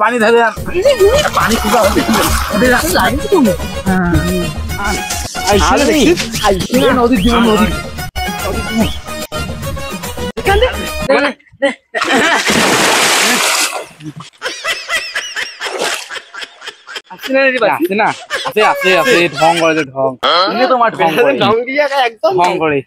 পানি ঢালে পানি নদীর জীবন নদী না আছে আছে আছে ঢং করে ঢং তোমার ঢং ঢং করে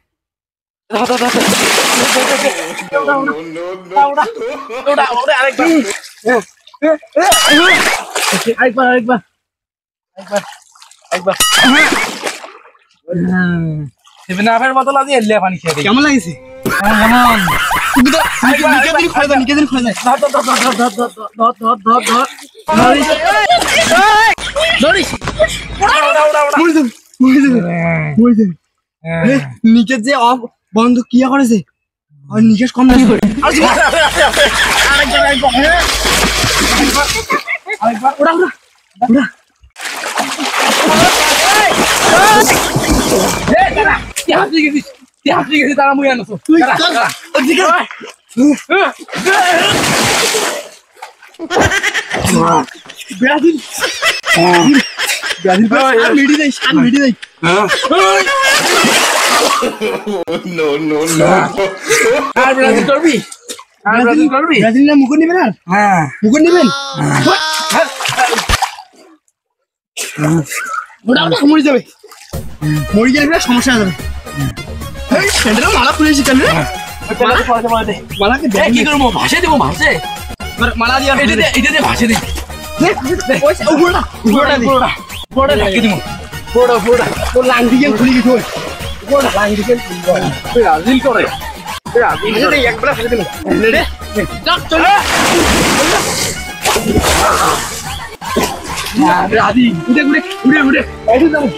বদল আজ এলিয়া পানি খেয়ে কেমন লাগছে নিকেশ যে বন্ধু কি করেছে আর নিকেশ কম তারা মুই আনো ব্রাজিল মিডি দেই মিডি দেই নো নো নো আর ব্রাজিল করবি ব্রাজিল না মুকুট নেবেন আর হ্যাঁ মুকুট নেবেন ওটা মরে যাবে মরে গেলে সমস্যা হবে এই সেন্টারে মালা খুলেছি কেন রে মালাকে দেখ কি করব ভাষে দেব ভাষে মালা দিয়া এটা দে ভাষে দে পয়সা উপরটা উপরটা লাগিয়ে দিব বড় তো লাং দিয়ে খুলে গেছে বড় লাং দিয়ে ব্রাজিল করে ব্রাজিল একবার ফেলে দিল রে চল না ব্রাজিল উড়ে এসে যাবো